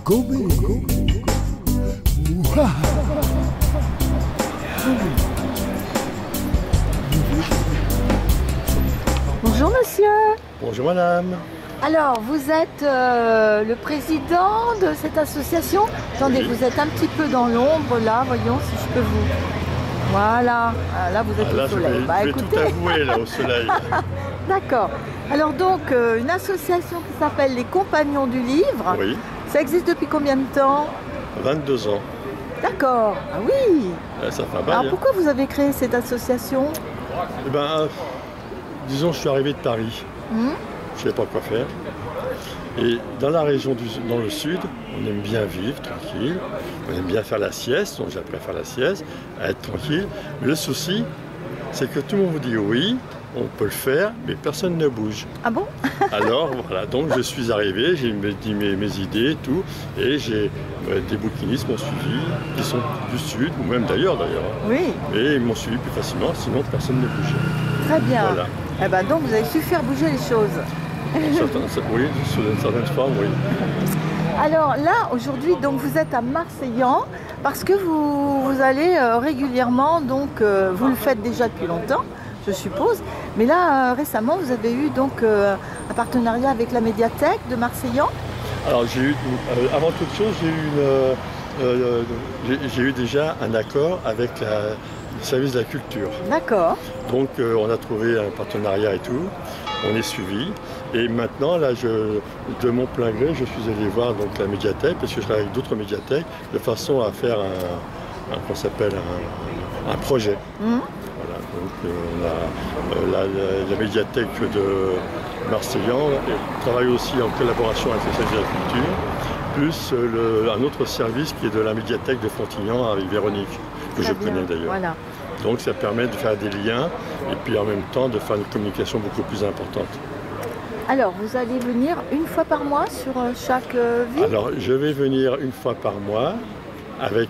Gobé. Ouah. Bonjour monsieur. Bonjour madame. Alors vous êtes le président de cette association. Attendez, Oui. vous êtes un petit peu dans l'ombre là, voyons si je peux vous... Voilà, ah, là vous êtes Là, au soleil. je vais tout avouer là au soleil. D'accord. Alors donc une association qui s'appelle les Compagnons du Livre. Oui, Ça existe depuis combien de temps? 22 ans. D'accord. Ah oui. Ça fait un bail. Alors hein. pourquoi vous avez créé cette association? Eh ben, disons, je suis arrivé de Paris. Hmm. Je ne savais pas quoi faire. Et dans la région, dans le sud, on aime bien vivre tranquille. On aime bien faire la sieste, donc j'ai appris à faire la sieste, à être tranquille. Mais le souci, c'est que tout le monde vous dit oui, on peut le faire, mais personne ne bouge. Ah bon? Alors voilà, donc je suis arrivé, j'ai dit mes idées et tout, et j'ai des bouquinistes m'ont suivi, qui sont du sud, ou même d'ailleurs. Oui. Et ils m'ont suivi plus facilement, sinon personne ne bougeait. Très bien. Voilà. Eh ben donc vous avez su faire bouger les choses. Oui, sous une certaine forme, oui. Alors là, aujourd'hui, donc vous êtes à Marseillan parce que vous allez régulièrement, donc vous le faites déjà depuis longtemps, je suppose, mais là récemment vous avez eu donc un partenariat avec la médiathèque de Marseillan. Alors j'ai eu, avant toute chose, j'ai eu déjà un accord avec le service de la culture. D'accord. Donc on a trouvé un partenariat et tout, on est suivi. Et maintenant, là, de mon plein gré, je suis allé voir donc, la médiathèque, parce que je travaille avec d'autres médiathèques, de façon à faire qu'on s'appelle un projet. Mmh. Voilà, donc on a la médiathèque de Marseillan travaille aussi en collaboration avec le service de la culture, plus un autre service qui est de la médiathèque de Frontignan avec Véronique, que Très je bien. connais d'ailleurs. Voilà. Donc ça permet de faire des liens et puis en même temps de faire une communication beaucoup plus importante. Alors vous allez venir une fois par mois sur chaque ville? Alors je vais venir une fois par mois avec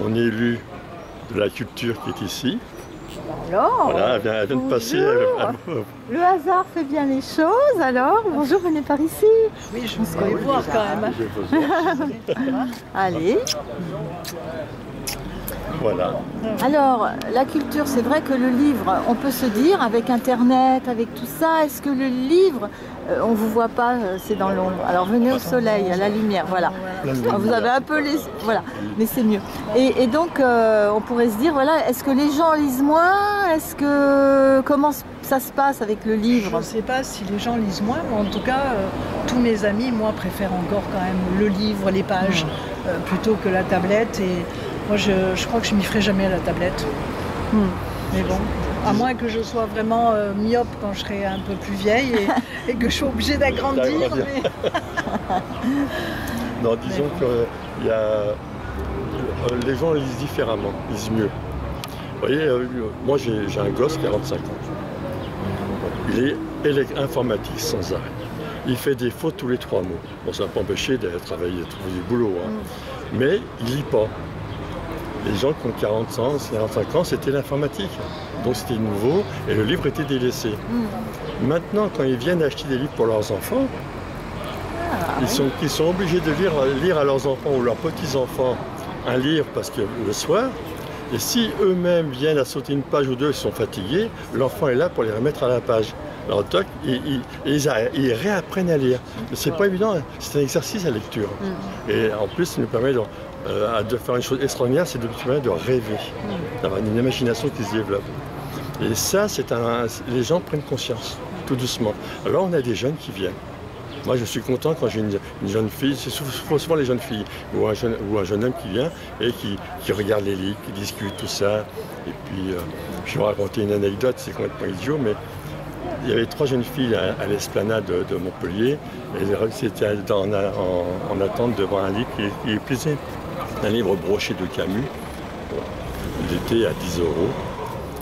mon élu de la culture qui est ici. Alors, Voilà, elle vient de passer. le hasard fait bien les choses. Alors, bonjour, venez par ici. Oui, je vous allez voir quand même. Je vais vous voir. Allez. Voilà. Alors, la culture, c'est vrai que le livre, on peut se dire, avec Internet, avec tout ça, est-ce que le livre, on ne vous voit pas, c'est dans l'ombre. Alors venez au soleil, à la lumière, voilà. Vous avez un peu les... Voilà, mais c'est mieux. Et donc, on pourrait se dire, voilà, est-ce que les gens lisent moins? Est-ce que... Comment ça se passe avec le livre? Je ne sais pas si les gens lisent moins, mais en tout cas, tous mes amis, moi, préfèrent encore quand même le livre, les pages, plutôt que la tablette. Et moi, je crois que je m'y ferai jamais à la tablette. Mais bon, à moins que je sois vraiment myope quand je serai un peu plus vieille et que je sois obligée d'agrandir. Mais... Non, disons que les gens lisent différemment, lisent mieux. Vous voyez, moi j'ai un gosse, 45 ans. Il est informatique sans arrêt. Il fait des fautes tous les 3 mots. Bon, ça n'a pas empêché de travailler, de trouver du boulot. Hein. Mais il lit pas. Les gens qui ont 40 ans, 45 ans, c'était l'informatique. Donc c'était nouveau et le livre était délaissé. Maintenant, quand ils viennent acheter des livres pour leurs enfants, ils sont obligés de lire à leurs enfants ou leurs petits-enfants un livre parce que le soir, et si eux-mêmes viennent à sauter une page ou deux, ils sont fatigués, l'enfant est là pour les remettre à la page. Alors toc, ils réapprennent à lire. C'est pas évident, hein. C'est un exercice la lecture. Et en plus, ça nous permet de faire une chose extraordinaire, c'est de nous permettre de rêver, d'avoir une imagination qui se développe. Et ça, les gens prennent conscience, tout doucement. Alors on a des jeunes qui viennent. Moi, je suis content quand j'ai une jeune fille, c'est souvent les jeunes filles, ou un jeune homme qui vient et qui regarde les livres, qui discute, tout ça. Et puis, je vais vous raconter une anecdote, c'est complètement idiot, mais il y avait 3 jeunes filles à l'esplanade de Montpellier, et c'était en attente devant un livre qui plaisait. Un livre broché de Camus. Il était à 10 €.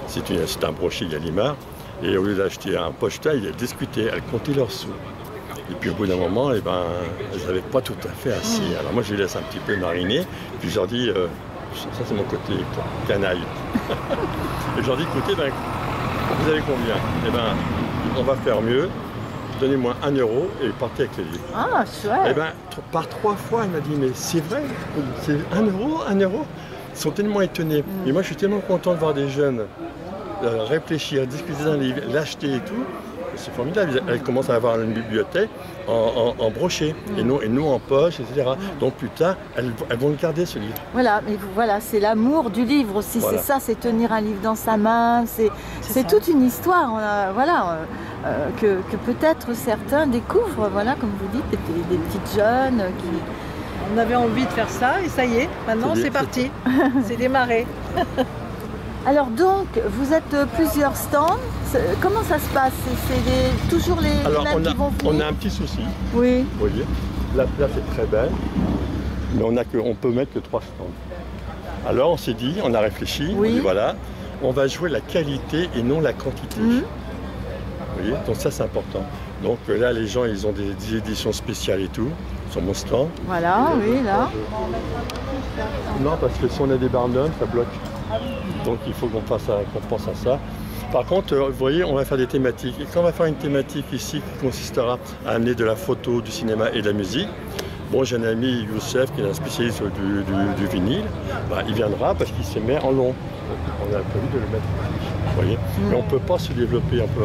C'est un brochet Gallimard. Et au lieu d'acheter un pochetage, elles discutaient, elles comptaient leurs sous. Et puis au bout d'un moment, elles n'avaient pas tout à fait assez. Alors moi, je les laisse un petit peu mariner. Puis je leur dis, ça c'est mon côté canaille. Et je leur dis, écoutez, vous avez combien? On va faire mieux. donnez-moi 1 euro et partez avec les livres. Ah, chouette. Eh bien, par 3 fois, il m'a dit, mais c'est vrai, c'est 1 euro, 1 euro. Ils sont tellement étonnés. Et moi, je suis tellement content de voir des jeunes réfléchir, discuter d'un livre, l'acheter et tout. C'est formidable. Elles commencent à avoir une bibliothèque en brochet et nous en poche, etc. Donc plus tard, elles vont le garder, ce livre. Voilà, mais voilà, c'est l'amour du livre aussi. Voilà. C'est ça, c'est tenir un livre dans sa main. C'est toute une histoire. Voilà. Que peut-être certains découvrent, voilà, comme vous dites, des petites jeunes qui... On avait envie de faire ça et ça y est, maintenant c'est parti, c'est démarré. Alors donc, vous êtes plusieurs stands, comment ça se passe? C'est toujours les mêmes qui vont venir? On a un petit souci, oui. Vous voyez, la place est très belle, mais on peut mettre que 3 stands. Alors on s'est dit, on a réfléchi, on dit voilà, on va jouer la qualité et non la quantité. Vous voyez, donc ça c'est important. Donc là les gens ils ont des éditions spéciales et tout, sur mon stand. Voilà, oui là. Non parce que si on a des barnums ça bloque. Donc il faut qu'on pense à ça. Par contre, vous voyez, on va faire des thématiques. Et quand on va faire une thématique ici qui consistera à amener de la photo, du cinéma et de la musique, bon j'ai un ami Youssef qui est un spécialiste du vinyle, il viendra parce qu'il se met en long. On a prévu de le mettre ici. Vous voyez, mais on ne peut pas se développer un peu,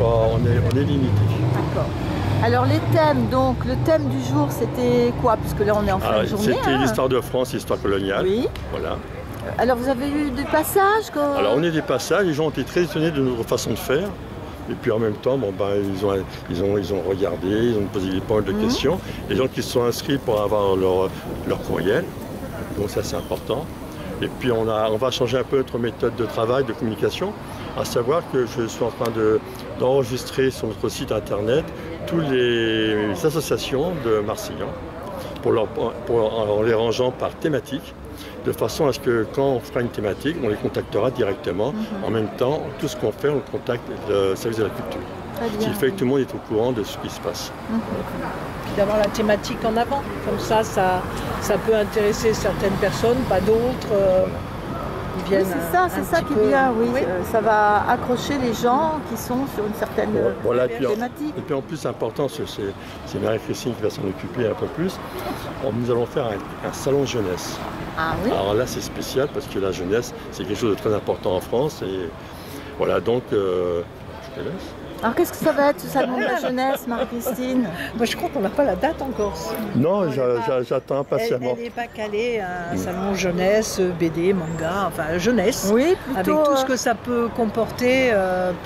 on est limité. D'accord. Alors les thèmes, donc le thème du jour c'était quoi? Puisque là on est en fin de journée. C'était l'histoire de France, l'histoire coloniale. Oui. Voilà. Alors vous avez eu des passages Alors on est des passages, les gens ont été très étonnés de notre façon de faire. Et puis en même temps, ils ont regardé, ils ont posé pas mal de questions. Les gens qui se sont inscrits pour avoir leur courriel, donc ça c'est important. Et puis on va changer un peu notre méthode de travail, de communication, à savoir que je suis en train d'enregistrer sur notre site internet toutes les associations de Marseillans, en les rangeant par thématique, de façon à ce que quand on fera une thématique, on les contactera directement. En même temps, tout ce qu'on fait, on contacte le service de la culture. Ce qui fait que tout le monde est au courant de ce qui se passe. Puis d'avoir la thématique en avant, comme ça peut intéresser certaines personnes, pas d'autres. Oui, c'est ça qui est bien, oui. Ça va accrocher les gens qui sont sur une certaine thématique. Et puis en plus, important, c'est Marie-Christine qui va s'en occuper un peu plus. Nous allons faire un salon jeunesse. Ah oui. Alors là, c'est spécial parce que la jeunesse, c'est quelque chose de très important en France. Et voilà, donc, je te laisse. Alors qu'est-ce que ça va être, ce salon de la jeunesse, Marie-Christine? Je crois qu'on n'a pas la date encore. Non, j'attends impatiemment. Elle n'est pas calée, un salon jeunesse, BD, manga, enfin jeunesse. Oui, plutôt. Avec tout ce que ça peut comporter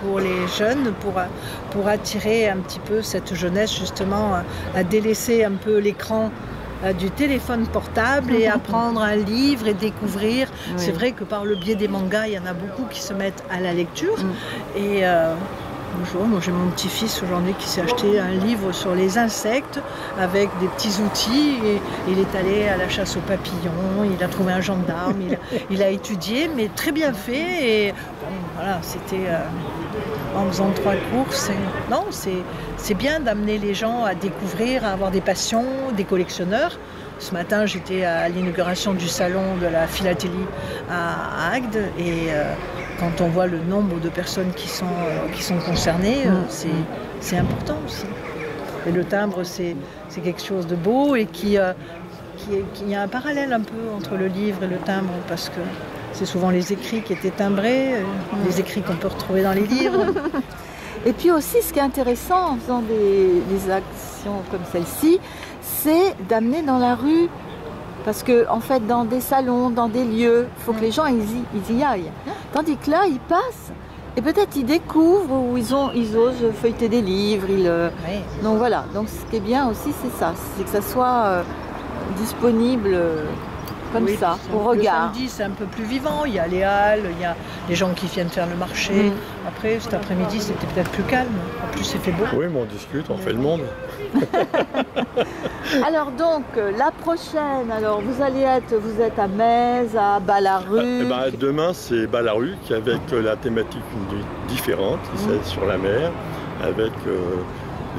pour les jeunes, pour attirer un petit peu cette jeunesse justement à délaisser un peu l'écran du téléphone portable et à prendre un livre et découvrir. Oui. C'est vrai que par le biais des mangas, il y en a beaucoup qui se mettent à la lecture. Et bonjour, moi j'ai mon petit-fils aujourd'hui qui s'est acheté un livre sur les insectes avec des petits outils et il est allé à la chasse aux papillons, il a trouvé un gendarme, il a étudié, mais très bien fait et bon, voilà, c'était en faisant 3 courses. Non, c'est bien d'amener les gens à découvrir, à avoir des passions, des collectionneurs. Ce matin, j'étais à l'inauguration du salon de la philatélie à Agde et quand on voit le nombre de personnes qui sont concernées, c'est important aussi. Et le timbre, c'est quelque chose de beau et qu'il y a un parallèle un peu entre le livre et le timbre parce que c'est souvent les écrits qui étaient timbrés, les écrits qu'on peut retrouver dans les livres. Et puis aussi, ce qui est intéressant en faisant des actions comme celle-ci, c'est d'amener dans la rue. Parce que en fait, dans des salons, dans des lieux, il faut que les gens ils y aillent. Tandis que là, ils passent et peut-être ils découvrent ou ils osent feuilleter des livres. Donc voilà. Donc ce qui est bien aussi, c'est ça, c'est que ça soit disponible comme ça, au regard. Le samedi, c'est un peu plus vivant. Il y a les halles, il y a les gens qui viennent faire le marché. Après, cet après-midi, c'était peut-être plus calme. En plus, il fait beau. Oui, mais on discute, on fait le monde. Alors donc, la prochaine, alors vous êtes à Metz, à Bas-la-Rue. Demain, c'est Bas-la-Rue, avec la thématique différente, c'est sur la mer, avec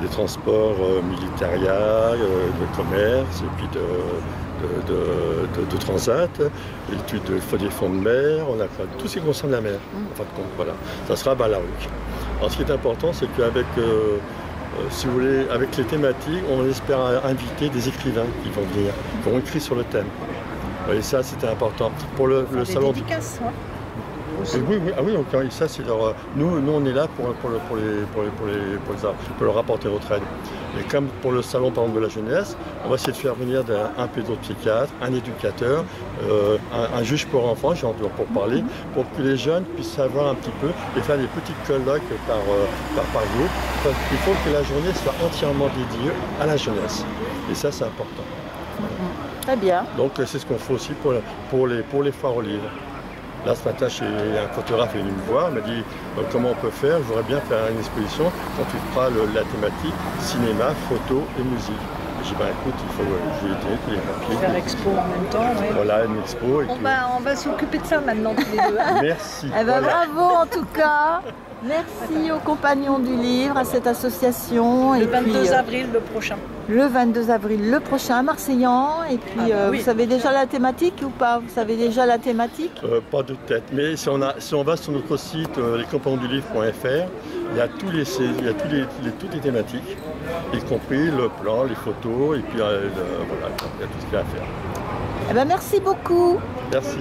des transports militaires, de commerce, et puis de transat, études des fonds de mer, on a tout ce qui concerne la mer, en fin de compte, voilà. Ça sera à Bas-la-Rue. Alors ce qui est important, c'est qu'avec si vous voulez, avec les thématiques, on espère inviter des écrivains qui vont venir, qui ont écrit sur le thème. Et ça, c'était important. Pour le salon du... Oui, oui, ah oui, okay, ça c'est leur. Nous, on est là pour leur apporter notre aide. Et comme pour le salon par exemple de la jeunesse, on va essayer de faire venir un pédopsychiatre, un éducateur, un juge pour enfants, j'ai entendu pour parler, pour que les jeunes puissent savoir un petit peu et faire des petits colloques par groupe. Il faut que la journée soit entièrement dédiée à la jeunesse. Et ça, c'est important. Très bien. Donc c'est ce qu'on fait aussi pour les foires aux livres. Là, ce matin, un photographe est venu me voir, il m'a dit comment on peut faire, je voudrais bien faire une exposition quand tu feras la thématique cinéma, photo et musique. J'ai dit, écoute, il faut j'ai tous les papiers. Faire l'expo en même temps, oui. Voilà, une expo. Et on va s'occuper de ça maintenant, tous les deux. Merci. Eh ben, voilà. Bravo en tout cas. Merci aux compagnons du livre, à cette association. Le 22 avril, le prochain. Le 22 avril, le prochain à Marseillan. Et puis, oui. Vous savez déjà la thématique ou pas? Vous savez déjà la thématique? Pas de tête. Mais si on va sur notre site, lescompagnonsdulivre.fr, il y a toutes les thématiques, y compris le plan, les photos, et puis voilà, il y a tout ce qu'il y a à faire. Eh ben, merci beaucoup. Merci.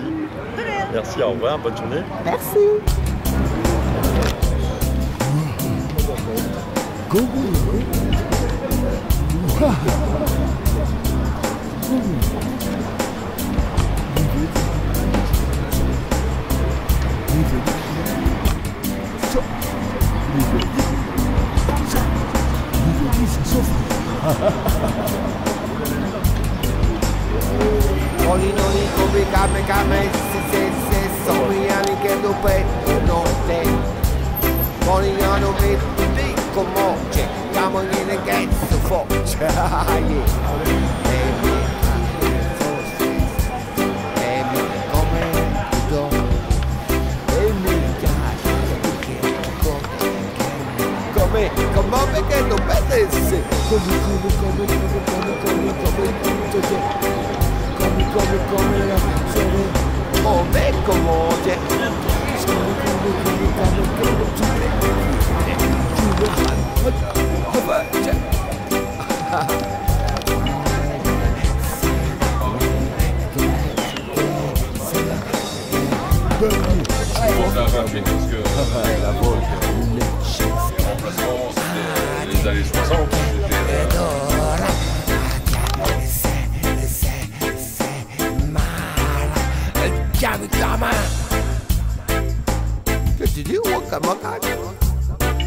Merci, au revoir, bonne journée. Merci.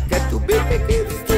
Get to be big